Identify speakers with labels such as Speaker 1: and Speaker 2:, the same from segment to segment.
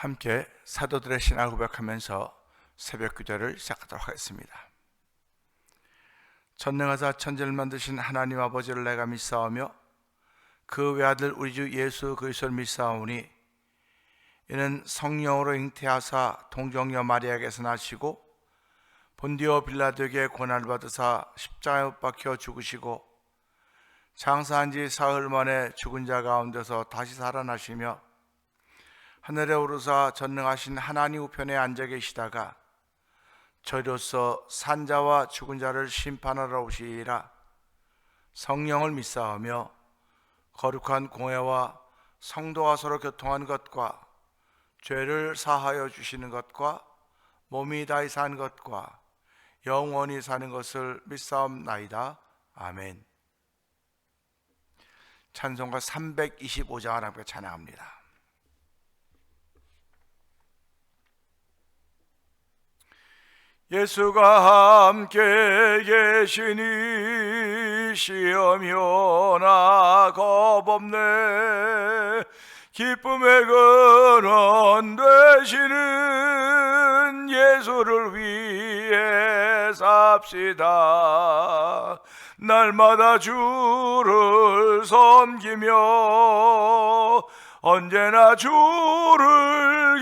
Speaker 1: 함께 사도들의 신앙을 고백하면서 새벽 기도를 시작하도록 하겠습니다. 전능하사 천지를 만드신 하나님 아버지를 내가 믿사오며 그 외아들 우리 주 예수 그리스도를 믿사오니 이는 성령으로 잉태하사 동정녀 마리아에게서 나시고 본디오 빌라도에게 고난을 받으사 십자가에 못 박혀 죽으시고 장사한 지 사흘 만에 죽은 자 가운데서 다시 살아나시며 하늘에 오르사 전능하신 하나님 우편에 앉아 계시다가 저희로서 산자와 죽은 자를 심판하러 오시리라. 성령을 믿사오며 거룩한 공회와 성도와 서로 교통한 것과 죄를 사하여 주시는 것과 몸이 다시 사는 것과 영원히 사는 것을 믿사옵나이다. 아멘. 찬송가 325장을 함께 찬양합니다. 예수가 함께 계시니 시험이 오나 겁없네. 기쁨의 근원 되시는 예수를 위해 삽시다. 날마다 주를 섬기며 언제나 주를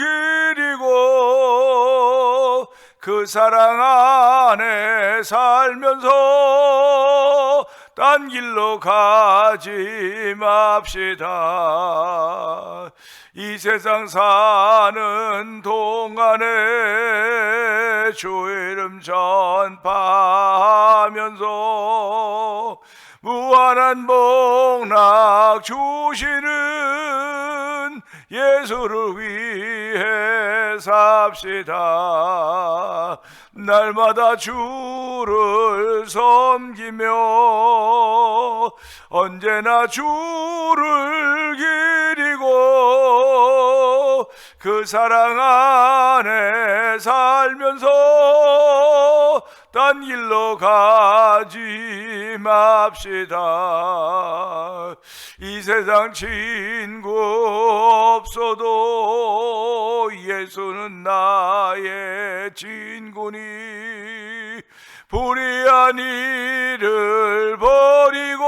Speaker 1: 기리고 그 사랑 안에 살면서 딴 길로 가지 맙시다. 이 세상 사는 동안에 주 이름 전파하면서 무한한 복락 주시는 예수를 위해 삽시다. 날마다 주를 섬기며 언제나 주를 기리고 그 사랑 안에 살면서 딴 길로 가지 맙시다. 이 세상 친구 없어도 예수는 나의 친구니 불의한 일을 버리고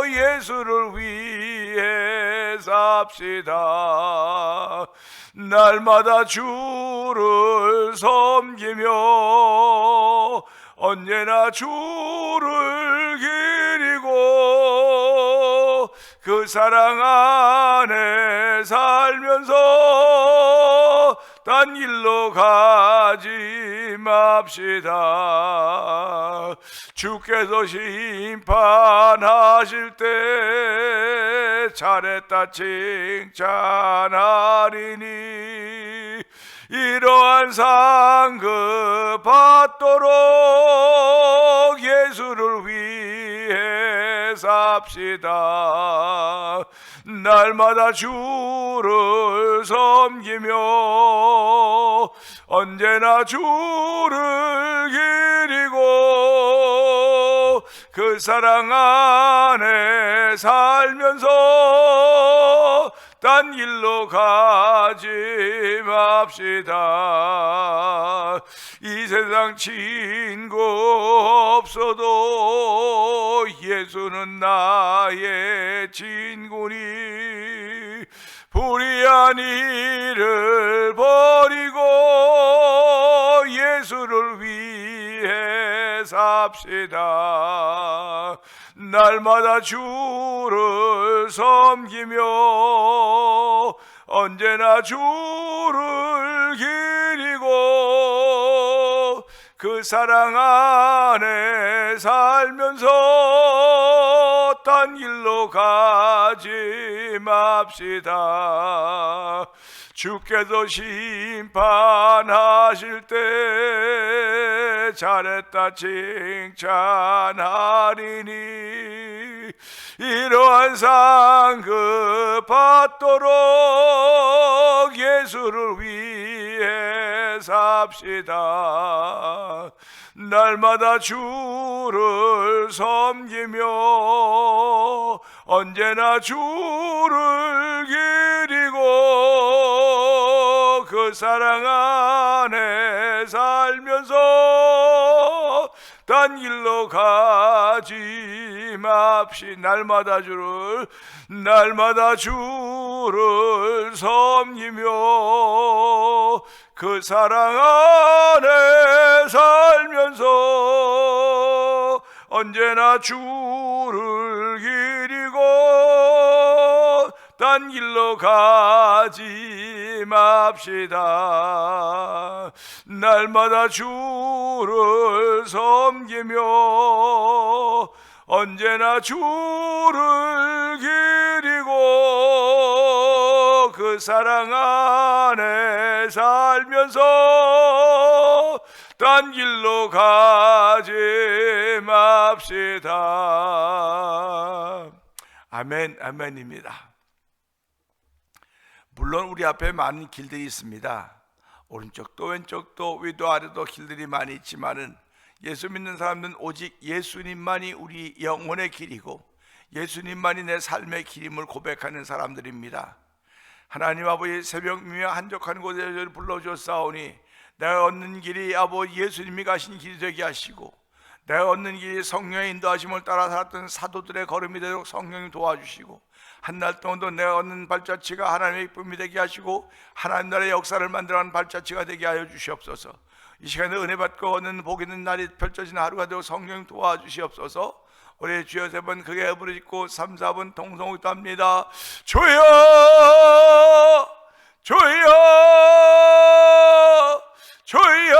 Speaker 1: 예수를 위해 삽시다. 날마다 주를 섬기며 언제나 주를 기리고 그 사랑 안에 살면서 딴 길로 가지 맙시다. 주께서 심판하실 때 잘했다 칭찬하리니 이러한 상급 받도록 예수를 위해 삽시다. 날마다 주를 섬기며 언제나 주를 기리고 그 사랑 안에 살면서 딴 길로 가지 맙시다. 이 세상 친구 없어도 예수는 나의 친구니 불의한 일을 버리고 예수를 위해 삽시다. 날마다 주를 섬기며 언제나 주를 기리고 그 사랑 안에 살면서 딴 길로 가지 맙시다. 주께서 심판하실 때 잘했다 칭찬하리니 이러한 상급 받도록 예수를 위해 삽시다. 날마다 주를 섬기며 언제나 주를 기리고 그 사랑 안에 살면서 딴 길로 가지 맙시. 날마다 주를 섬기며 그 사랑 안에 살면서 언제나 주를 기리고 딴 길로 가지 맙시다. 날마다 주를 섬기며 언제나 주를 기리고 그 사랑 안에 살면서 딴 길로 가지 맙시다. 아멘, 아멘입니다. 물론 우리 앞에 많은 길들이 있습니다. 오른쪽도 왼쪽도 위도 아래도 길들이 많이 있지만은 예수 믿는 사람들은 오직 예수님만이 우리 영혼의 길이고 예수님만이 내 삶의 길임을 고백하는 사람들입니다. 하나님 아버지, 새벽 미명 한적한 곳에 저를 불러주었사오니 내가 걷는 길이 아버지 예수님이 가신 길이 되게 하시고 내가 걷는 길이 성령의 인도하심을 따라 살았던 사도들의 걸음이 되도록 성령이 도와주시고 한날 동안도 내가 걷는 발자취가 하나님의 기쁨이 되게 하시고 하나님 나라의 역사를 만들어가는 발자취가 되게 하여 주시옵소서. 이 시간에 은혜 받고 걷는 복 있는 날이 펼쳐지는 하루가 되고 성령 도와주시옵소서. 우리 주여 세 번 크게 부르짖고 3, 4번 통성기도합니다. 주여 주여 주여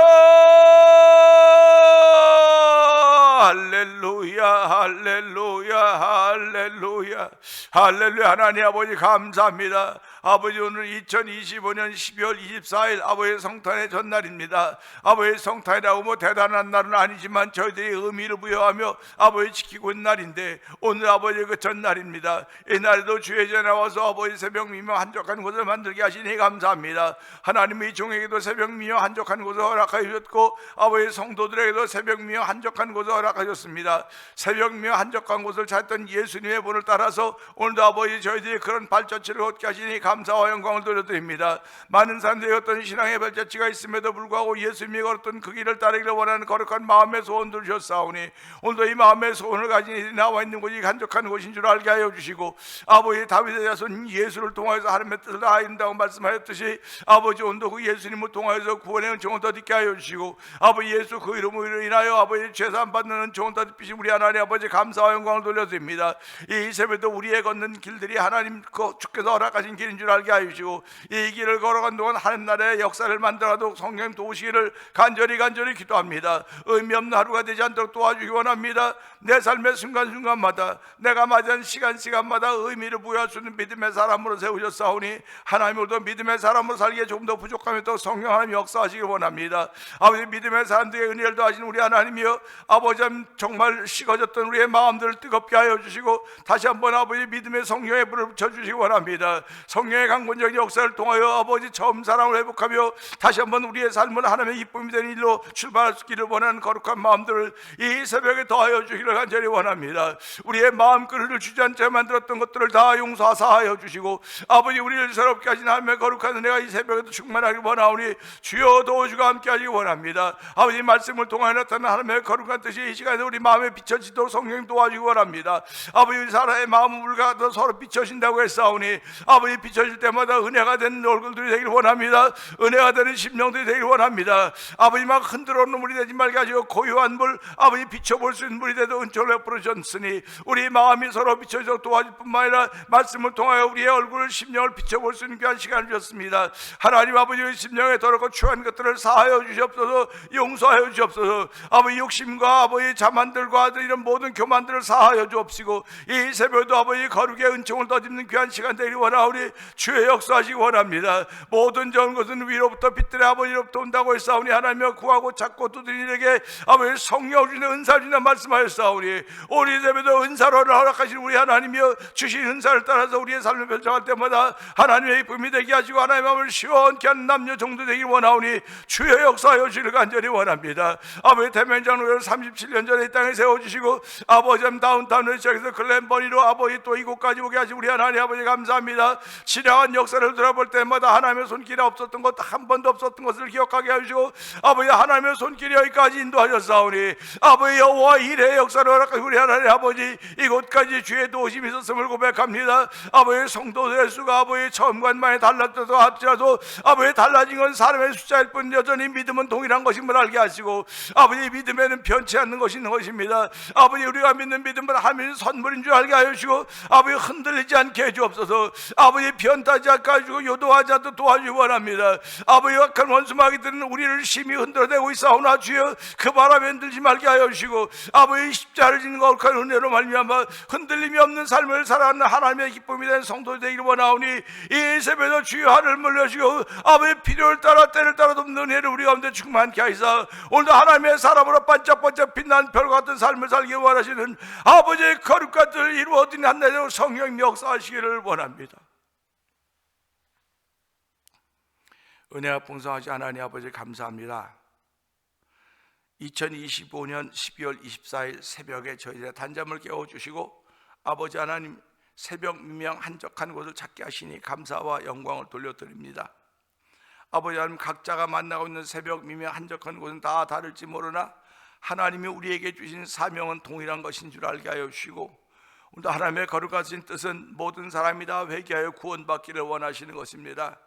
Speaker 1: 할렐루야 할렐루야 할렐루야 할렐루야. 하나님 아버지 감사합니다. 아버지, 오늘 2025년 12월 24일 아버지의 성탄의 전날입니다. 아버지의 성탄이라고 뭐 대단한 날은 아니지만 저희들이 의미를 부여하며 아버지 지키고 있는 날인데 오늘 아버지 그 전날입니다. 이 날에도 주의 전에 나와서 아버지 새벽 미명 한적한 곳을 만들게 하시니 감사합니다. 하나님의 이 종에게도 새벽 미명 한적한 곳을 허락하여 주셨고 아버지 성도들에게도 새벽 미명 한적한 곳을 허락하셨습니다. 새벽 미명 한적한 곳을 찾던 예수님의 본을 따라서 오늘도 아버지 저희들이 그런 발자취를 걷게 하시니 감사와 영광을 돌려드립니다. 많은 사람들이 어떤 신앙의 발자취가 있음에도 불구하고 예수님이 걸었던 그 길을 따르기를 원하는 거룩한 마음의 소원들을 주셨사오니 오늘도 이 마음의 소원을 가진 이들이 나와 있는 곳이 한적한 곳인 줄 알게 하여 주시고 아버지 다윗의 자손 예수를 통하여서 하나님의 뜻을 다한다고 말씀하셨듯이 아버지 오늘도 그 예수님을 통하여서 구원의 은총을 더딛게 하여 주시고 아버지 예수 그 이름으로 인하여 아버지 죄사함 받는 은총을 더듭히신 우리 하나님 아버지 감사와 영광을 돌려드립니다. 이 새벽도 우리의 걷는 길들이 하나님 주께서 허락하신 길인 줄 알게 하여 주시고 이 길을 걸어간 동안 하나님 나라의 역사를 만들어가도록 성령 도우시기를 간절히 기도합니다. 의미 없는 하루가 되지 않도록 도와주기 원합니다. 내 삶의 순간순간마다 내가 맞이한 시간마다 의미를 부여할 수 있는 믿음의 사람으로 세우셨사오니 하나님 오늘도 믿음의 사람으로 살기에 조금 더 부족하면 또 성령 하나님 역사하시기 원합니다. 아버지 믿음의 사람들에게 은혜를 더하신 우리 하나님이여 아버지 정말 식어졌던 우리의 마음들을 뜨겁게 하여 주시고 다시 한번 아버지 믿음의 성령의 불을 붙여주시기 원합니다. 성령의 강권적인 역사를 통하여 아버지 처음 사랑을 회복하며 다시 한번 우리의 삶을 하나님의 기쁨이 되는 일로 출발할 수 있기를 원하는 거룩한 마음들을 이 새벽에 더하여 주기를 간절히 원합니다. 우리의 마음 그릇을 주저앉게 만들었던 것들을 다 용서하사하여 주시고 아버지 우리를 새롭게 하신 하나님의 거룩한 은혜가 이 새벽에도 충만하길 원하오니 주여 도와주가 함께 하시기 원합니다. 아버지 말씀을 통하여 나타난 하나님의 거룩한 뜻이 이 시간에 우리 마음에 비춰지도록 성령 도와주기 원합니다. 아버지 사람의 마음은 물과 서로 비춰진다고 했사오니 아버지 비춰질 때마다 은혜가 되는 얼굴들이 되길 원합니다. 은혜가 되는 심령들이 되길 원합니다. 아버지 막 흔들어 놓는 물이 되지 말게 하시고 고요한 물 아버지 비춰볼 수 있는 물이 되도 은총을 베풀어 주셨으니 우리 마음이 서로 비춰져 도와줄 뿐만 아니라 말씀을 통하여 우리의 얼굴을 심령을 비춰볼 수 있는 귀한 시간을 주셨습니다. 하나님 아버지의 심령에 더럽고 추한 것들을 사하여 주시옵소서. 용서하여 주시옵소서. 아버지 욕심과 아버지 자만들과 이런 모든 교만들을 사하여 주옵시고 이 새벽에도 아버지 거룩의 은총을 더집는 귀한 시간 되길 원하오니 주의 역사하시기 원합니다. 모든 좋은 것은 위로부터 빛들의 아버지로부터 온다고 했사오니 하나님여 구하고 찾고 두드리는 이에게 아버지 성령 주시는 은사 주시는 말씀하였사오니 우리 예배도 은사를 허락하신 우리 하나님이여 주신 은사를 따라서 우리의 삶을 펼쳐갈 때마다 하나님의 기쁨이 되게 하시고 하나님의 마음을 시원케 하는 남녀 정도 되길 원하오니 주의 역사하여 주시기를 간절히 원합니다. 아버지 대면장 우리를 37년 전에 이 땅에 세워주시고 아버지 다운타운을 시작해서 글렌버니로 아버지 또 이곳까지 오게 하신 우리 하나님 아버지 감사합니다. 지나간 역사를 돌아볼 때마다 하나님의 손길이 없었던 것, 한 번도 없었던 것을 기억하게 하시고 아버지 하나님의 손길이 여기까지 인도하셨사오니 아버지 여호와 일의 역사를 허락하시고 우리 하나님 아버지 이곳까지 주의 도우심이 있었음을 고백합니다. 아버지 성도들의 수가 아버지 처음과 많이 달랐어도 합치라도 아버지 달라진 건 사람의 숫자일 뿐 여전히 믿음은 동일한 것임을 알게 하시고 아버지 믿음에는 변치 않는 것이 있는 것입니다. 아버지 우리가 믿는 믿음은 하나님의 선물인 줄 알게 하여 주시고 아버지 흔들리지 않게 해주옵소서. 아버지 변타지 않게 해주고 요도하지 않도록 도와주기 원합니다. 아버지 약한 원수마귀들은 우리를 심히 흔들어대고 있사오나 주여 그 바람에 흔들지 말게 하여 주시고 아버지 십자를 지는 거룩한 은혜로 말미암아 흔들림이 없는 삶을 살아가는 하나님의 기쁨이 된 성도 되기를 원하오니 이 새벽에도 주여 하늘을 물려주시고 아버지 필요를 따라 때를 따라 돕는 은혜를 우리 가운데 충만케 하시사 오늘도 하나님의 사람으로 반짝반짝 빛나는 별 같은 삶을 살기 원하시는 아버지의 거룩한 뜻을 이루어진 한날에도 성령 역사하시기를 원합니다. 은혜가 풍성하신 하나님 아버지 감사합니다. 2025년 12월 24일 새벽에 저희들의 단잠을 깨워주시고 아버지 하나님 새벽 미명 한적한 곳을 찾게 하시니 감사와 영광을 돌려드립니다. 아버지 하나님 각자가 만나고 있는 새벽 미명 한적한 곳은 다 다를지 모르나 하나님이 우리에게 주신 사명은 동일한 것인 줄 알게 하여 주시고 오늘도 하나님의 거룩하신 뜻은 모든 사람이 다 회개하여 구원받기를 원하시는 것입니다.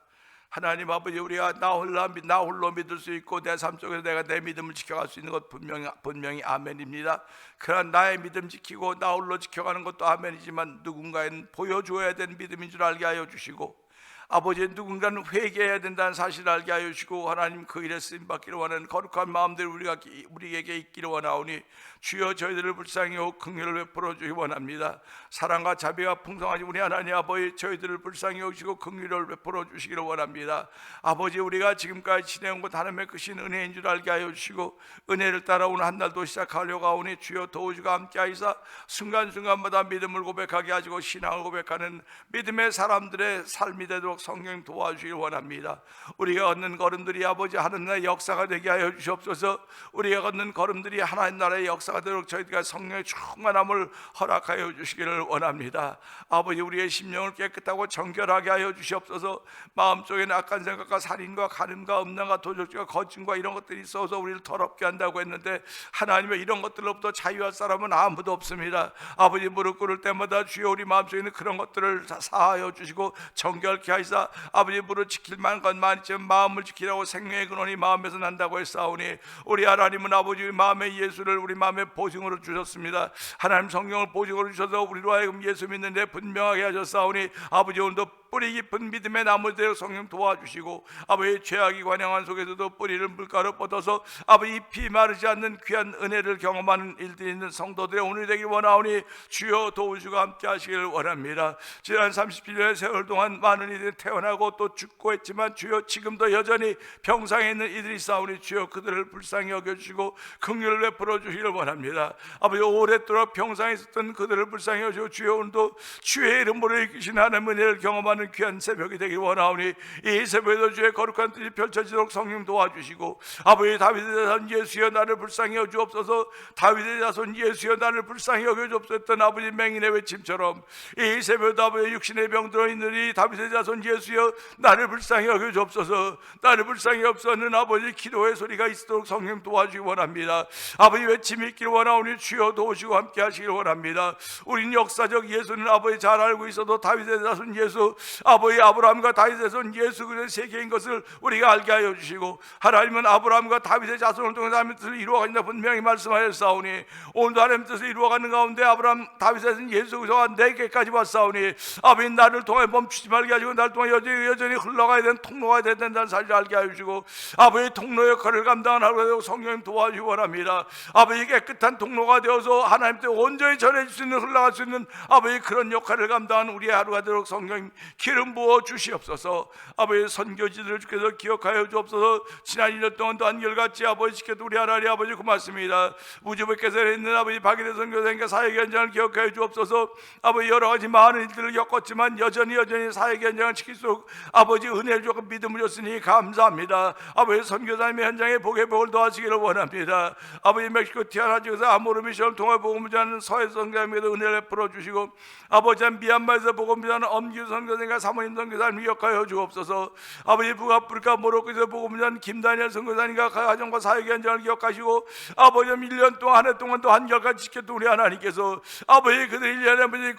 Speaker 1: 하나님 아버지 우리가 나 홀로 믿을 수 있고 내 삶 속에서 내가 내 믿음을 지켜갈 수 있는 것 분명히 아멘입니다. 그러나 나의 믿음 지키고 나 홀로 지켜가는 것도 아멘이지만 누군가에는 보여줘야 되는 믿음인 줄 알게 하여 주시고 아버지 누군가는 회개해야 된다는 사실을 알게 하여 주시고 하나님 그 일에 쓰임받기를 원하는 거룩한 마음들 우리에게 있기를 원하오니 주여 저희들을 불쌍히 하고 긍휼을 베풀어 주기 원합니다. 사랑과 자비가 풍성하신 우리 하나님 아버지 저희들을 불쌍히 여기시고 긍휼을 베풀어 주시기를 원합니다. 아버지 우리가 지금까지 지내온 것 하나님의 크신 은혜인 줄 알게 하여 주시고 은혜를 따라 오늘 한 날도 시작하려고 하오니 주여 도우시고 함께 하시사 순간순간마다 믿음을 고백하게 하시고 신앙을 고백하는 믿음의 사람들의 삶이 되도록 성령 도와주시길 원합니다. 우리가 걷는 걸음들이 아버지 하나님 나라의 역사가 되게 하여 주시옵소서. 우리가 걷는 걸음들이 하나님 나라의 역사가 되도록 저희가 성령의 충만함을 허락하여 주시기를 원합니다. 아버지 우리의 심령을 깨끗하고 정결하게 하여 주시옵소서. 마음속에는 악한 생각과 살인과 간음과 음란과 도적질과 거짓과 이런 것들이 있어서 우리를 더럽게 한다고 했는데 하나님의 이런 것들로부터 자유할 사람은 아무도 없습니다. 아버지 무릎 꿇을 때마다 주여 우리 마음속에 있는 그런 것들을 사하여 주시고 정결케 하시사 아버지 무릎 지킬 만한 것만 있지만 마음을 지키라고 생명의 근원이 마음에서 난다고 했사오니 우리 하나님은 아버지 마음의 예수를 우리 마음의 보증으로 주셨습니다. 하나님 성령을 보증으로 주셔서 우리로 하여금 예수 믿는 데 분명하게 하셨사오니 아버지 오늘도 뿌리 깊은 믿음의 나무를 되어 성령 도와주시고 아버지 죄악이 관영한 속에서도 뿌리를 물가로 뻗어서 아버지 잎이 마르지 않는 귀한 은혜를 경험하는 일들이 있는 성도들의 오늘이 되길 원하오니 주여 도우시고 함께 하시기를 원합니다. 지난 37년의 세월 동안 많은 이들이 태어나고 또 죽고 했지만 주여 지금도 여전히 병상에 있는 이들이 싸우니 주여 그들을 불쌍히 여겨주시고 긍휼을 베풀어 주시기를 원합니다. 아버지 오랫도록 병상에 있었던 그들을 불쌍히 여겨주시고 주여 오늘도 주의 이름으로 이끄신 하나님의 은혜를 경험하는 귀한 새벽이 되길 원하오니 이 새벽에도 주의 거룩한 뜻이 펼쳐지도록 성령 도와주시고 아버지 다윗의 자손 예수여 나를 불쌍히 여주옵소서. 다윗의 자손 예수여 나를 불쌍히 여겨주옵소서 했던 아버지 맹인의 외침처럼 이 새벽에도 아버지 육신의 병들어 있느니 다윗의 자손 예수여 나를 불쌍히 여겨주옵소서. 나를 불쌍히 없어하는 아버지 기도의 소리가 있도록 성령 도와주기 원합니다. 아버지 외침이 있기를 원하오니 주여 도우시고 함께 하시길 원합니다. 우린 역사적 예수는 아버지 잘 알고 있어도 다윗의 자손 예수 아버지 아브라함과 다윗의 자손 예수 그리스도의 세계인 것을 우리가 알게 하여 주시고 하나님은 아브라함과 다윗의 자손을 통해서 하나님의 뜻을 이루어가신다 분명히 말씀하셨사오니 오늘도 하나님의 뜻을 이루어가는 가운데 아브라함 다윗의 자손 예수 그리스도가 내게까지 왔사오니 아버지 나를 통해 멈추지 말게 하시고 나를 통해 여전히 흘러가야 되는 통로가 되어야 된다는 사실을 알게 하여 주시고 아버지 통로 역할을 감당하는 하루가 되고 성령 도와주기 원합니다. 아버지 깨끗한 통로가 되어서 하나님께 온전히 전해질 수 있는 흘러갈 수 있는 아버지 그런 역할을 감당하는 우리의 하루가 되도록 성령 기름 부어 주시옵소서. 아버지 선교지들을 주께서 기억하여 주옵소서. 지난 1년 동안도 한결같이 아버지 지켜도 우리 하나님 아버지 고맙습니다. 우주복께서 있는 아버지 박일의 선교사님과 사역 현장을 기억하여 주옵소서. 아버지 여러 가지 많은 일들을 겪었지만 여전히 사역 현장을 지킬 수 있도록 아버지 은혜를 주고 믿음을 줬으니 감사합니다. 아버지 선교사님의 현장에 복의 복을 도와주기를 원합니다. 아버지 멕시코 티아나 지역에서 아모르 미션을 통해 복음을 전하는 서해 선교사님에도 은혜를 베풀어 주시고 아버지 미얀마에서 복음을 전하는 엄기우 선교사님 선교사님과 사모님 선교사님 기억하여 주옵소서. 아버지 북아프리카 모로코에서 복음을 전 김다니엘 선교사님과 가정과 사역의 현장을 기억하시고 아버지 1년 동안 한 해 동안 또 한결같이 지켰던 우리 하나님께서 아버지 그들 1년에 아버지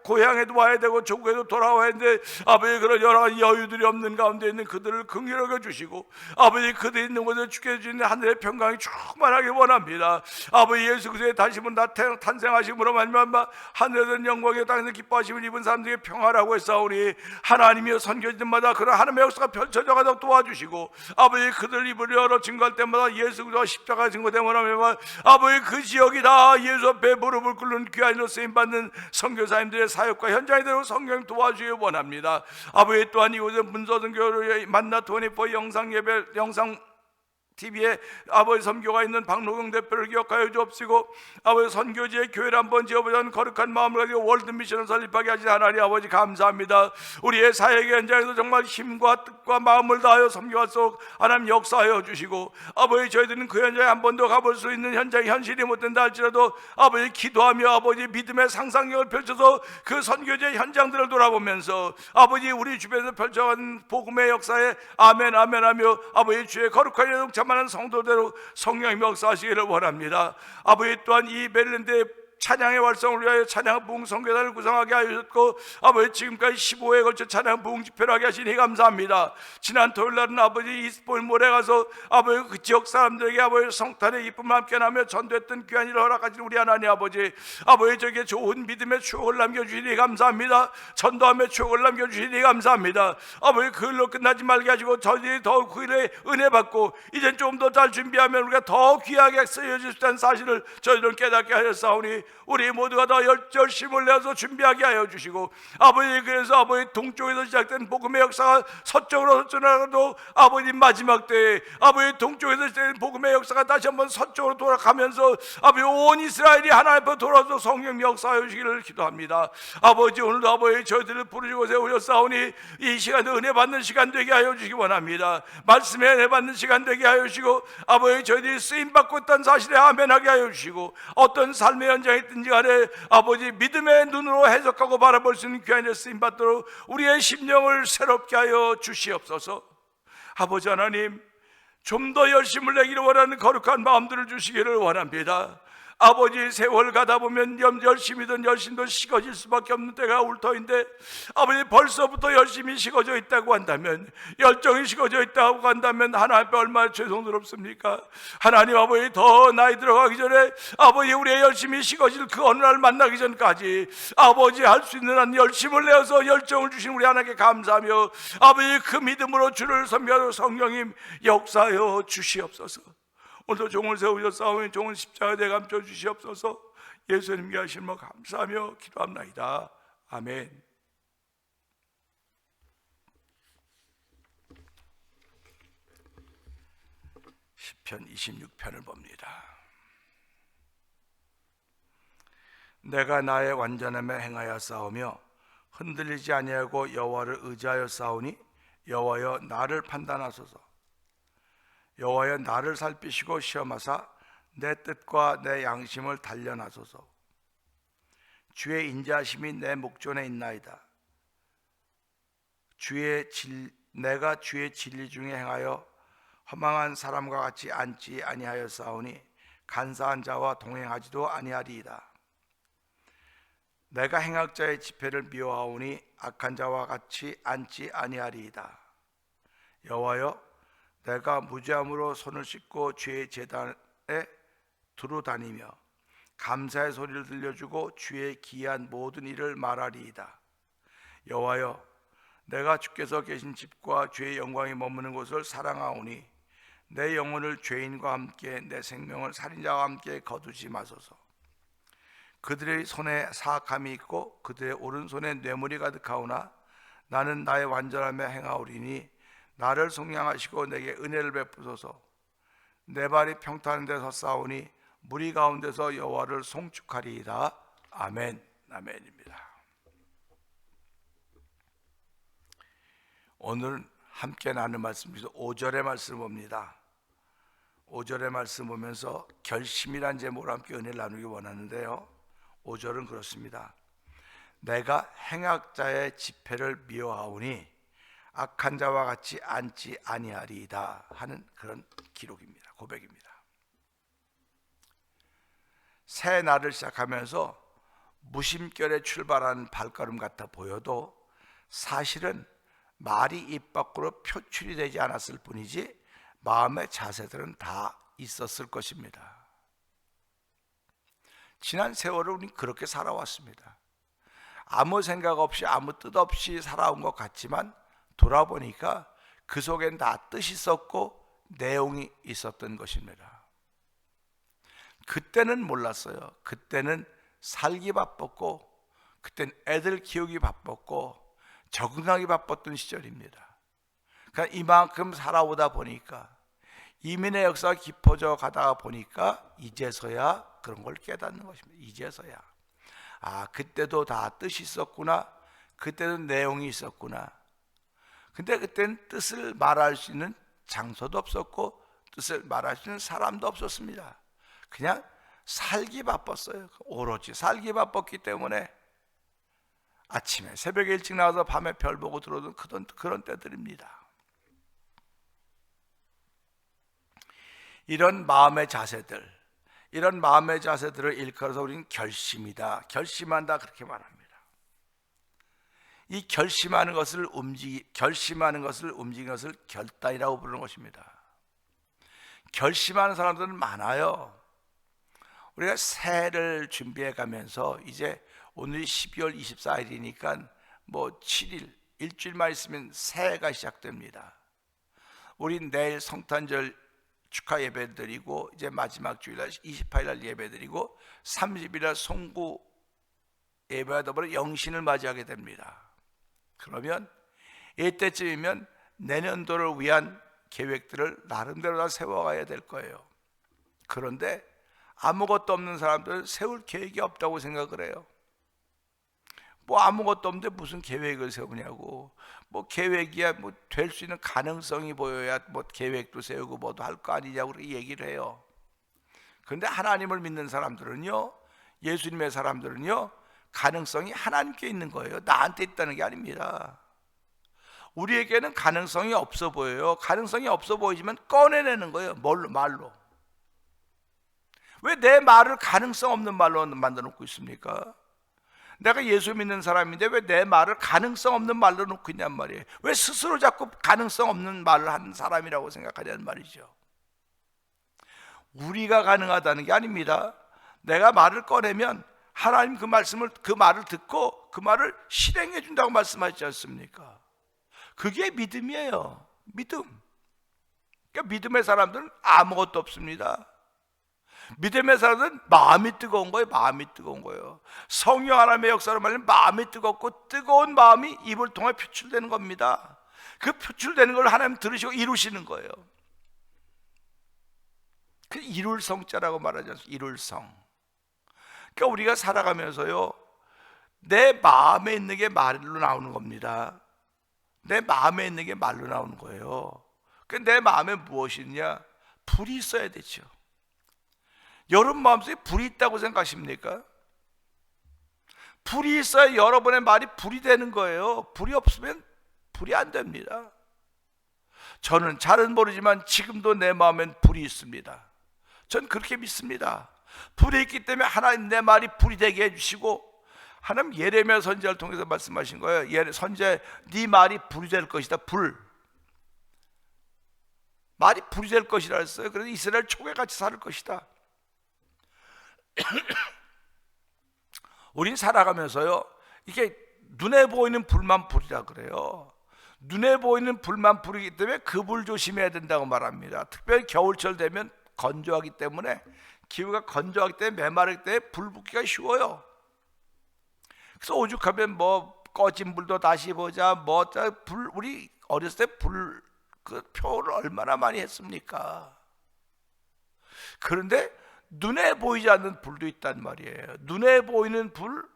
Speaker 1: 고향에도 와야 되고 조국에도 돌아와야 되는데 아버지 그런 여러 가지 여유들이 없는 가운데 있는 그들을 긍휼히 여겨주시고 아버지 그들 있는 곳에 주께 주시는 하늘의 평강이 충만하게 원합니다. 아버지 예수 그리스도의 다시금 탄생하심으로 말미암아 하늘에서 영광의 땅에서 기뻐하심을 입은 사람들에게 평화라고 했사오니 하나님이여 선교지마다 그런 하나님의 역사가 펼쳐져 가도록 도와주시고 아버지 그들 입을 열어 증거할 때마다 예수 그리스도가 십자가 증거되므로 아버지 그 지역이 다 예수 앞에 무릎을 꿇는 귀한 일로 쓰임받는 선교사님들의 사역과 현장에 대로 성경 도와주기 원합니다. 아버지 또한 이곳에 문서선교를 만나 24 영상 예배 영상 TV에 아버지 선교가 있는 박노경 대표를 기억하여 주옵시고 아버지 선교지의 교회를 한번 지어보자는 거룩한 마음을 가지고 월드미션을 설립하게 하신 하나님 아버지 감사합니다. 우리의 사역의 현장에서 정말 힘과 뜻과 마음을 다하여 선교할 수 있도록 하나님 역사하여 주시고 아버지 저희들은 그 현장에 한 번 더 가볼 수 있는 현장이 현실이 못된다 할지라도 아버지 기도하며 아버지 믿음의 상상력을 펼쳐서 그 선교지의 현장들을 돌아보면서 아버지 우리 주변에서 펼쳐간 복음의 역사에 아멘 아멘 하며 아버지 주의 거룩한 이름 많은 성도대로 성령이 역사하시기를 원합니다. 아버지 또한 이 메릴랜드의 찬양의 활성을 위하여 찬양 부흥 선교단을 구성하게 하셨고 아버지 지금까지 15회에 걸쳐 찬양 부흥 집회를 하게 하시니 감사합니다. 지난 토요일날은 아버지 이스포일 몰에 가서 아버지 그 지역 사람들에게 아버지 성탄의 기쁨을 함께 나며 전도했던 귀한 일을 허락하신 우리 하나님 아버지 저에게 좋은 믿음의 추억을 남겨주시니 감사합니다. 전도함의 추억을 남겨주시니 감사합니다. 아버지 그 일로 끝나지 말게 하시고 저희들이 더욱 그 일에 은혜 받고 이젠 좀 더 잘 준비하면 우리가 더 귀하게 쓰여질 수 있다는 사실을 저희들은 깨닫게 하셨사오니 우리 모두가 다 열심을 내서 준비하게 하여 주시고 아버지 그래서 아버지 동쪽에서 시작된 복음의 역사가 서쪽으로 전하도 아버지 마지막 때에 아버지 동쪽에서 시작된 복음의 역사가 다시 한번 서쪽으로 돌아가면서 아버지 온 이스라엘이 하나님 앞에 돌아서 성령 역사하여 주시기를 기도합니다. 아버지 오늘도 아버지 저희들을 부르시고 세우셨사오니 이 시간에 은혜 받는 시간 되게 하여 주시기 원합니다. 말씀에 은혜 받는 시간 되게 하여 주시고 아버지 저희들이 쓰임받고 있다는 사실에 아멘하게 하여 주시고 어떤 삶의 현장에 있든지 간에 아버지 믿음의 눈으로 해석하고 바라볼 수 있는 귀한 일 쓰임받도록 우리의 심령을 새롭게 하여 주시옵소서. 아버지 하나님 좀 더 열심을 내기를 원하는 거룩한 마음들을 주시기를 원합니다. 아버지 세월 가다 보면 열심이든 열심도 식어질 수밖에 없는 때가 올 터인데 아버지 벌써부터 열심히 식어져 있다고 한다면 열정이 식어져 있다고 한다면 하나님 앞에 얼마나 죄송스럽습니까? 하나님 아버지 더 나이 들어가기 전에 아버지 우리의 열심히 식어질 그 어느 날 만나기 전까지 아버지 할 수 있는 한 열심을 내어서 열정을 주신 우리 하나님께 감사하며 아버지 그 믿음으로 주를 섬기하여 성령님 역사하여 주시옵소서. 오늘도 종을 세우셨사오니 종을 십자가에 감춰 주시옵소서. 예수님께 하시는 것 감사하며 기도합나이다. 아멘. 시편 26편을 봅니다. 내가 나의 완전함에 행하여 싸우며 흔들리지 아니하고 여호와를 의지하여 싸우니 여호와여 나를 판단하소서. 여호와여 나를 살피시고 시험하사 내 뜻과 내 양심을 단련하소서. 주의 인자하심이 내 목전에 있나이다. 내가 주의 진리 중에 행하여 허망한 사람과 같이 앉지 아니하였사오니 간사한 자와 동행하지도 아니하리이다. 내가 행악자의 집회를 미워하오니 악한 자와 같이 앉지 아니하리이다. 여호와여 내가 무죄함으로 손을 씻고 주의 제단에 두루 다니며 감사의 소리를 들려주고 주의 기이한 모든 일을 말하리이다. 여호와여 내가 주께서 계신 집과 주의 영광이 머무는 곳을 사랑하오니 내 영혼을 죄인과 함께 내 생명을 살인자와 함께 거두지 마소서. 그들의 손에 사악함이 있고 그들의 오른손에 뇌물이 가득하오나 나는 나의 완전함에 행하오리니 나를 속량하시고 내게 은혜를 베푸소서. 내 발이 평탄한 데서 싸우니 무리 가운데서 여호와를 송축하리이다. 아멘. 아멘입니다. 오늘 함께 나눌 말씀 중에서 5절의 말씀을 봅니다. 5절의 말씀 보면서 결심이란 제목으로 함께 은혜를 나누기 원하는데요, 5절은 그렇습니다. 내가 행악자의 집회를 미워하오니 악한 자와 같이 앉지 아니하리이다 하는 그런 기록입니다. 고백입니다. 새 날을 시작하면서 무심결에 출발하는 발걸음 같아 보여도 사실은 말이 입 밖으로 표출이 되지 않았을 뿐이지 마음의 자세들은 다 있었을 것입니다. 지난 세월을 우리는 그렇게 살아왔습니다. 아무 생각 없이 아무 뜻 없이 살아온 것 같지만 돌아보니까 그 속엔 다 뜻이 있었고 내용이 있었던 것입니다. 그때는 몰랐어요. 그때는 살기 바빴고, 그때는 애들 키우기 바빴고, 적응하기 바빴던 시절입니다. 그러니까 이만큼 살아오다 보니까, 이민의 역사가 깊어져 가다가 보니까 이제서야 그런 걸 깨닫는 것입니다. 이제서야 그때도 다 뜻이 있었구나, 그때도 내용이 있었구나. 근데 그때는 뜻을 말할 수 있는 장소도 없었고 뜻을 말할 수 있는 사람도 없었습니다. 그냥 살기 바빴어요. 오로지 살기 바빴기 때문에 아침에 새벽에 일찍 나와서 밤에 별 보고 들어오던 그런 때들입니다. 이런 마음의 자세들을 일컬어서 우리는 결심이다, 결심한다 그렇게 말합니다. 이 결심하는 것을 움직이는 것을 결단이라고 부르는 것입니다. 결심하는 사람들은 많아요. 우리가 새해를 준비해 가면서 이제 오늘이 12월 24일이니까 뭐 7일, 일주일만 있으면 새해가 시작됩니다. 우린 내일 성탄절 축하 예배 드리고 이제 마지막 주일날 28일날 예배 드리고 30일날 송구 예배와 더불어 영신을 맞이하게 됩니다. 그러면 이때쯤이면 내년도를 위한 계획들을 나름대로 다 세워가야 될 거예요. 그런데 아무것도 없는 사람들은 세울 계획이 없다고 생각을 해요. 뭐 아무것도 없는데 무슨 계획을 세우냐고. 뭐 계획이야 뭐 될 수 있는 가능성이 보여야 뭐 계획도 세우고 뭐도 할 거 아니냐고 그렇게 얘기를 해요. 그런데 하나님을 믿는 사람들은요, 예수님의 사람들은요, 가능성이 하나님께 있는 거예요. 나한테 있다는 게 아닙니다. 우리에게는 가능성이 없어 보여요. 가능성이 없어 보이지만 꺼내내는 거예요. 말로. 왜 내 말을 가능성 없는 말로 만들어 놓고 있습니까? 내가 예수 믿는 사람인데 왜 내 말을 가능성 없는 말로 놓고 있냔 말이에요. 왜 스스로 자꾸 가능성 없는 말을 하는 사람이라고 생각하냐는 말이죠. 우리가 가능하다는 게 아닙니다. 내가 말을 꺼내면 하나님 그 말을 듣고 그 말을 실행해 준다고 말씀하시지 않습니까? 그게 믿음이에요. 믿음. 그러니까 믿음의 사람들은 아무것도 없습니다. 믿음의 사람들은 마음이 뜨거운 거예요. 마음이 뜨거운 거예요. 성령 하나님의 역사로 말하면 마음이 뜨겁고 뜨거운 마음이 입을 통해 표출되는 겁니다. 그 표출되는 걸 하나님 들으시고 이루시는 거예요. 그 이룰 성자라고 말하지 않습니까? 이룰 성. 그러니까 우리가 살아가면서요, 내 마음에 있는 게 말로 나오는 겁니다. 내 마음에 있는 게 말로 나오는 거예요. 그러니까 내 마음에 무엇이 있냐? 불이 있어야 되죠. 여러분 마음속에 불이 있다고 생각하십니까? 불이 있어야 여러분의 말이 불이 되는 거예요. 불이 없으면 불이 안 됩니다. 저는 잘은 모르지만 지금도 내 마음엔 불이 있습니다. 전 그렇게 믿습니다. 불이 있기 때문에 하나님 내 말이 불이 되게 해주시고, 하나님 예레미야 선지자를 통해서 말씀하신 거예요. 선지자, 네 말이 불이 될 것이다. 말이 불이 될 것이라 했어요. 그래서 이스라엘 초계같이 살 것이다. 우린 살아가면서요, 이게 눈에 보이는 불만 불이라 그래요. 눈에 보이는 불만 불이기 때문에 그 불 조심해야 된다고 말합니다. 특별히 겨울철 되면 건조하기 때문에, 기후가 건조하기 때문에 메마르기 때문에 불 붙기가 쉬워요. 그래서 오죽하면 뭐 꺼진 불도 다시 보자, 우리 어렸을 때 불 그 표를 얼마나 많이 했습니까? 그런데 눈에 보이지 않는 불도 있단 말이에요. 눈에 보이는 불,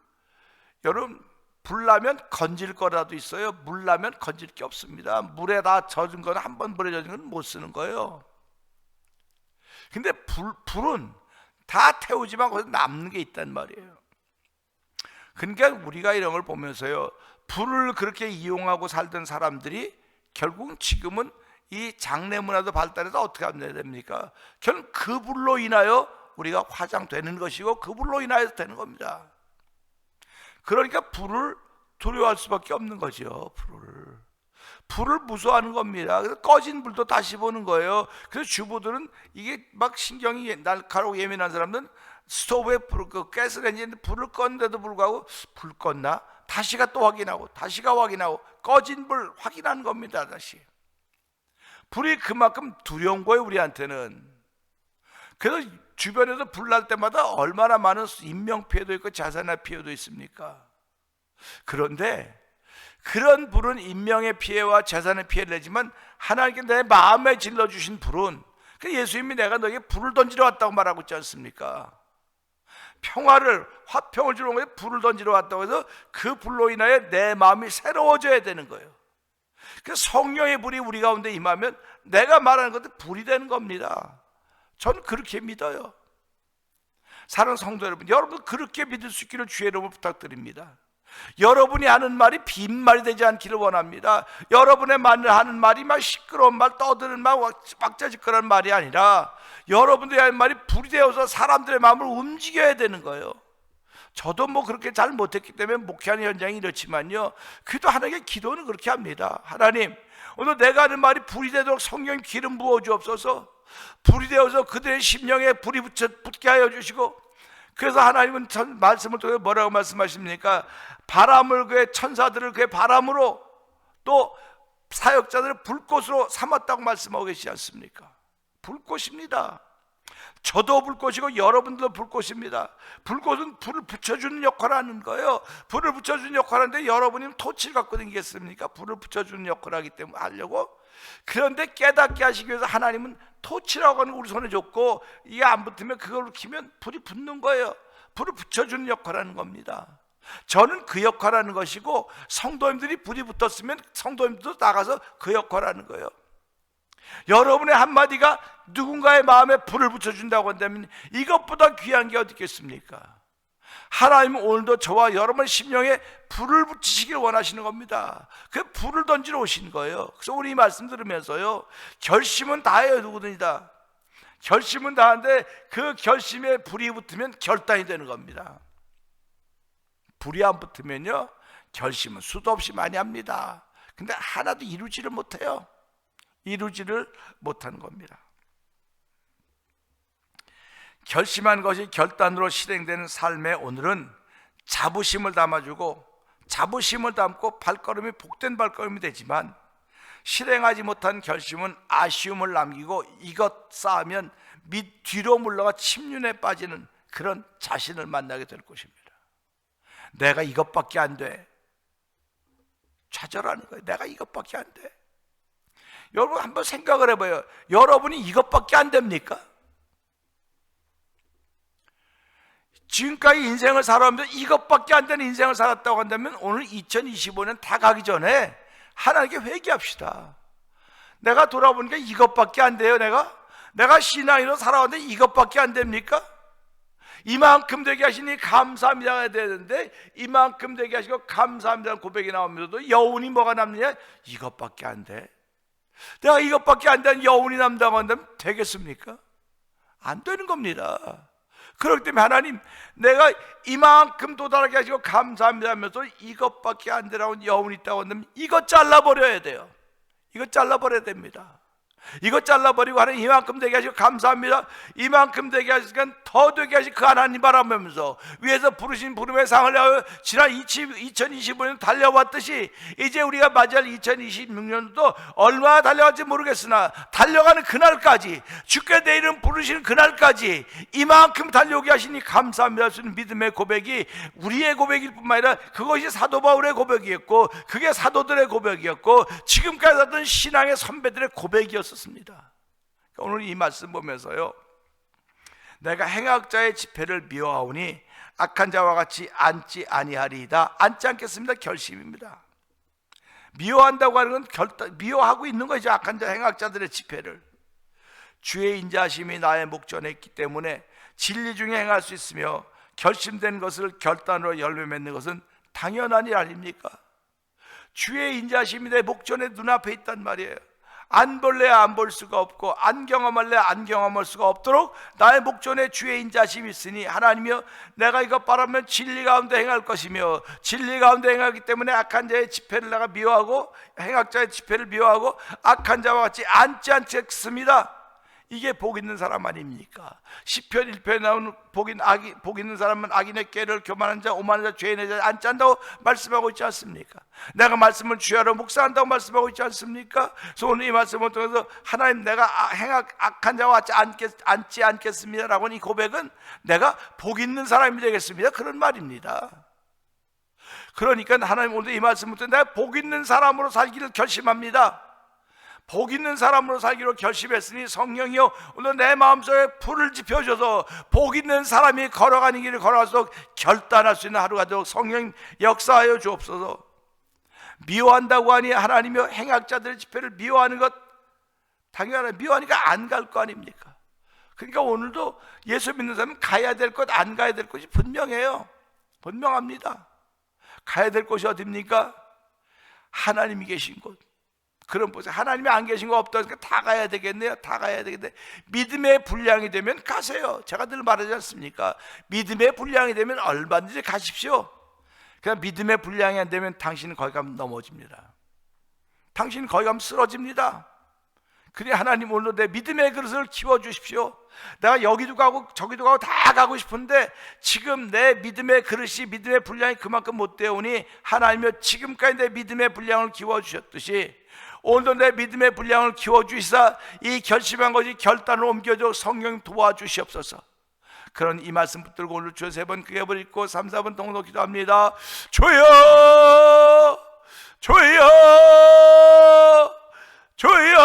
Speaker 1: 여러분, 불 나면 건질 거라도 있어요. 물 나면 건질 게 없습니다. 물에 다 젖은 건, 한 번 물에 젖은 건 못 쓰는 거예요. 근데 불은 다 태우지만 거기서 남는 게 있단 말이에요. 그러니까 우리가 이런 걸 보면서요, 불을 그렇게 이용하고 살던 사람들이 결국 지금은 이 장례 문화도 발달해서 어떻게 하면 됩니까? 결국 그 불로 인하여 우리가 화장되는 것이고 그 불로 인하여 되는 겁니다. 그러니까 불을 두려워할 수밖에 없는 거죠. 불을 무서워하는 겁니다. 그래서 꺼진 불도 다시 보는 거예요. 그래서 주부들은 이게 막 신경이 날카롭고 예민한 사람들은 스토브에 그 가스레인지에 불을 껐는데도 불구하고 불 껐나? 다시가 또 확인하고 다시가 확인하고 꺼진 불 확인하는 겁니다. 다시 불이 그만큼 두려운 거예요, 우리한테는. 그래서 주변에서 불 날 때마다 얼마나 많은 인명피해도 있고 자산의 피해도 있습니까? 그런데 그런 불은 인명의 피해와 재산의 피해를 내지만 하나님께 내 마음에 질러주신 불은, 예수님이 내가 너에게 불을 던지러 왔다고 말하고 있지 않습니까? 평화를, 화평을 주러 온 거예요. 불을 던지러 왔다고 해서 그 불로 인하여 내 마음이 새로워져야 되는 거예요. 그래서 성령의 불이 우리 가운데 임하면 내가 말하는 것도 불이 되는 겁니다. 전 그렇게 믿어요. 사랑하는 성도 여러분, 여러분 그렇게 믿을 수 있기를 주의 이름으로 부탁드립니다. 여러분이 하는 말이 빈말이 되지 않기를 원합니다. 여러분의 하는 말이 막 시끄러운 말, 떠드는 말, 왁자지껄한 말이 아니라 여러분들이 하는 말이 불이 되어서 사람들의 마음을 움직여야 되는 거예요. 저도 뭐 그렇게 잘 못했기 때문에 목회하는 현장이 이렇지만요, 그래도 하나님께 기도는 그렇게 합니다. 하나님, 오늘 내가 하는 말이 불이 되도록 성령 기름 부어 주옵소서. 불이 되어서 그들의 심령에 불이 붙게 하여 주시고, 그래서 하나님은 말씀을 통해 뭐라고 말씀하십니까? 바람을 그의 천사들을 그의 바람으로, 또 사역자들을 불꽃으로 삼았다고 말씀하고 계시지 않습니까? 불꽃입니다. 저도 불꽃이고 여러분들도 불꽃입니다. 불꽃은 불을 붙여주는 역할을 하는 거예요. 불을 붙여주는 역할을 하는데 여러분이 토치를 갖고 다니겠습니까? 불을 붙여주는 역할을 하기 때문에 하려고. 그런데 깨닫게 하시기 위해서 하나님은 토치라고 하는 거 우리 손에 줬고, 이게 안 붙으면 그걸 키면 불이 붙는 거예요. 불을 붙여주는 역할을 하는 겁니다. 저는 그 역할을 하는 것이고, 성도님들이 불이 붙었으면 성도님들도 나가서 그 역할을 하는 거예요. 여러분의 한마디가 누군가의 마음에 불을 붙여준다고 한다면 이것보다 귀한 게 어디 있겠습니까? 하나님은 오늘도 저와 여러분의 심령에 불을 붙이시길 원하시는 겁니다. 그 불을 던지러 오신 거예요. 그래서 우리 이 말씀 들으면서요, 결심은 다해요. 누구든지다 결심은 다하는데 그 결심에 불이 붙으면 결단이 되는 겁니다. 불이 안 붙으면요, 결심은 수도 없이 많이 합니다. 근데 하나도 이루지를 못해요. 이루지를 못하는 겁니다. 결심한 것이 결단으로 실행되는 삶의 오늘은 자부심을 담아주고, 자부심을 담고 발걸음이 복된 발걸음이 되지만, 실행하지 못한 결심은 아쉬움을 남기고 이것 쌓으면 뒤로 물러가 침륜에 빠지는 그런 자신을 만나게 될 것입니다. 내가 이것밖에 안 돼, 좌절하는 거예요. 내가 이것밖에 안 돼. 여러분 한번 생각을 해봐요. 여러분이 이것밖에 안 됩니까? 지금까지 인생을 살아오면서 이것밖에 안 되는 인생을 살았다고 한다면 오늘 2025년 다 가기 전에 하나님께 회개합시다. 내가 돌아보니까 이것밖에 안 돼요. 내가 신앙인으로 살아왔는데 이것밖에 안 됩니까? 이만큼 되게 하시니 감사합니다 해야 되는데, 이만큼 되게 하시고 감사합니다는 고백이 나오면서도 여운이 뭐가 남느냐? 이것밖에 안 돼. 내가 이것밖에 안 되는 여운이 남다고 한다면 되겠습니까? 안 되는 겁니다. 그렇기 때문에 하나님, 내가 이만큼 도달하게 하시고 감사합니다 하면서 이것밖에 안 되라고 여운이 있다고 한다면 이것 잘라버려야 돼요. 이것 잘라버려야 됩니다. 이것 잘라버리고 하나님 이만큼 되게 하시고 감사합니다, 이만큼 되게 하시니까 더 되게 하시 그 하나님 바라보면서 위에서 부르신 부름의 상을 내어 지난 2025년 달려왔듯이 이제 우리가 맞이할 2026년도 얼마나 달려갈지 모르겠으나 달려가는 그날까지, 주께 내 이름 부르시는 그날까지 이만큼 달려오게 하시니 감사합니다 하시는 믿음의 고백이 우리의 고백일 뿐만 아니라 그것이 사도 바울의 고백이었고, 그게 사도들의 고백이었고, 지금까지 하던 신앙의 선배들의 고백이었습니다. 오늘 이 말씀 보면서요, 내가 행악자의 집회를 미워하오니 악한 자와 같이 앉지 아니하리이다. 앉지 않겠습니다. 결심입니다. 미워한다고 하는 건 미워하고 있는 거죠. 악한 자 행악자들의 집회를. 주의 인자하심이 나의 목전에 있기 때문에 진리 중에 행할 수 있으며 결심된 것을 결단으로 열매 맺는 것은 당연한 일 아닙니까? 주의 인자심이 내 목전에 눈앞에 있단 말이에요. 안 볼래야 안 볼 수가 없고 안 경험할래야 안 경험할 수가 없도록 나의 목전에 주의 인자심이 있으니 하나님이여, 내가 이것 바라면 진리 가운데 행할 것이며 진리 가운데 행하기 때문에 악한 자의 집회를 내가 미워하고 행악자의 집회를 미워하고 악한 자와 같이 앉지 않겠습니다. 이게 복 있는 사람 아닙니까? 시편 1편에 나오는 복 있는 사람은 악인의 꾀를 교만한 자, 오만한 자, 죄인의 자리에 앉지 않는다고 말씀하고 있지 않습니까? 내가 말씀을 주야로 묵상한다고 말씀하고 있지 않습니까? 그래서 오늘 이 말씀을 통해서 하나님, 내가 악한 자와 같이 앉지 않겠습니다라고 하는 이 고백은 내가 복 있는 사람이 되겠습니다, 그런 말입니다. 그러니까 하나님 오늘 이 말씀을 통해 내가 복 있는 사람으로 살기를 결심합니다. 복 있는 사람으로 살기로 결심했으니 성령이여, 오늘 내 마음속에 불을 지펴줘서 복 있는 사람이 걸어가는 길을 걸어갈수록 결단할 수 있는 하루가 되도록 성령 역사하여 주옵소서. 미워한다고 하니 하나님이여, 행악자들의 집회를 미워하는 것 당연하다. 미워하니까 안 갈 거 아닙니까? 그러니까 오늘도 예수 믿는 사람은 가야 될 것, 안 가야 될 것이 분명해요. 분명합니다. 가야 될 곳이 어디입니까? 하나님이 계신 곳. 그럼 보세요. 하나님이 안 계신 거 없다니까 다 가야 되겠네요. 다 가야 되겠네. 믿음의 분량이 되면 가세요. 제가 늘 말하지 않습니까? 믿음의 분량이 되면 얼마든지 가십시오. 그냥 믿음의 분량이 안 되면 당신은 거기 가면 넘어집니다. 당신은 거기 가면 쓰러집니다. 그래, 하나님 오늘 내 믿음의 그릇을 키워주십시오. 내가 여기도 가고 저기도 가고 다 가고 싶은데 지금 내 믿음의 그릇이, 믿음의 분량이 그만큼 못 되오니 하나님이여, 지금까지 내 믿음의 분량을 키워주셨듯이 오늘도 내 믿음의 분량을 키워주시사 이 결심한 것이 결단으로 옮겨져 성령 도와주시옵소서. 그런 이 말씀 붙들고 오늘 주여 3번 크게 읽고 3, 4번 동로 기도합니다. 주여, 주여, 주여,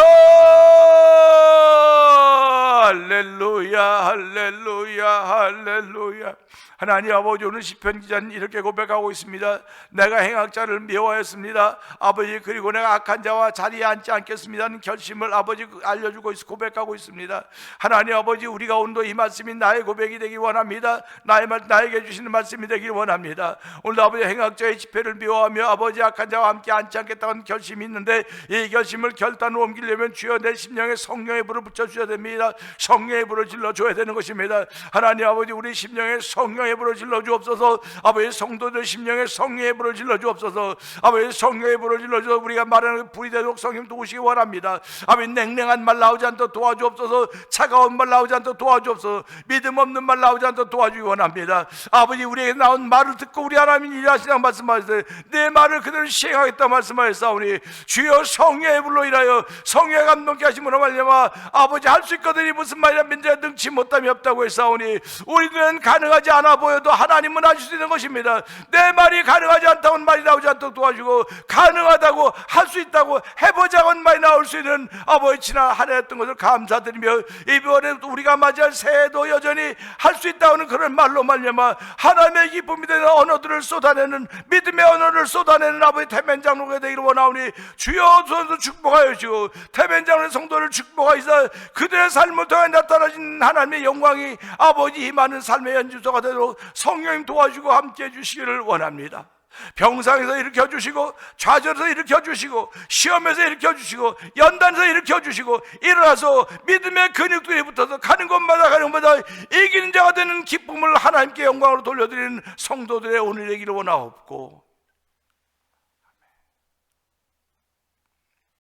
Speaker 1: 할렐루야, 할렐루야, 할렐루야. 하나님 아버지, 오늘 시편 기자는 이렇게 고백하고 있습니다. 내가 행악자를 미워하였습니다. 아버지, 그리고 내가 악한 자와 자리에 앉지 않겠습니다는 결심을 아버지 알려주고 고백하고 있습니다. 하나님 아버지, 우리가 오늘도 이 말씀이 나의 고백이 되기 원합니다. 나에게 주시는 말씀이 되기 원합니다. 오늘 아버지, 행악자의 집회를 미워하며 아버지 악한 자와 함께 앉지 않겠다는 결심이 있는데 이 결심을 결단으로 옮기려면 주여 내 심령에 성령의 불을 붙여주셔야 됩니다. 성령의 불을 질러줘야 되는 것입니다. 하나님 아버지, 우리 심령에 성령의 불을 질러 주옵소서. 아버지, 성도들 심령에 성령의 불을 질러 주옵소서. 아버지, 성령의 불을 질러 주옵소서. 우리가 말하는 불이 되도록 성령 도우시기 원합니다. 아버지, 냉랭한 말 나오지 않도록 도와주옵소서. 차가운 말 나오지 않도록 도와주옵소서. 믿음 없는 말 나오지 않도록 도와주기 원합니다. 아버지, 우리에게 나온 말을 듣고 우리 하나님이 일하시라고 말씀하셨어요. 내 말을 그대로 시행하겠다 말씀하셨사오니 주여, 성령의 불로 인하여 성령의 감동케 하심으로 말미암아 아버지, 할 수 있거든이 무슨 말이라 민자가 능치 못함이 없다고 했사오니 우리는 가능하지 않아 보여도 하나님은 하실 수 있는 것입니다. 내 말이 가능하지 않다고 말이 나오지 않도록 도와주고, 가능하다고, 할 수 있다고, 해보자고 말이 나올 수 있는 아버지 지난 한 해 했던 것을 감사드리며 이번에 우리가 맞이할 새해도 여전히 할 수 있다는 그런 말로 말미암아 하나님의 기쁨이 되는 언어들을 쏟아내는, 믿음의 언어를 쏟아내는 아버지 태면 장로가 되기를 원하오니 주여, 손도 축복하여 주시고 태면 장로의 성도를 축복하시사 그들의 삶을 통해 나타나신 하나님의 영광이 아버지 이 많은 삶의 연주소가 되도록 성령님 도와주고 함께해 주시기를 원합니다. 병상에서 일으켜주시고, 좌절에서 일으켜주시고, 시험에서 일으켜주시고, 연단에서 일으켜주시고, 일어나서 믿음의 근육들이 붙어서 가는 곳마다 이기는 자가 되는 기쁨을 하나님께 영광으로 돌려드리는 성도들의 오늘이기를 원하옵고,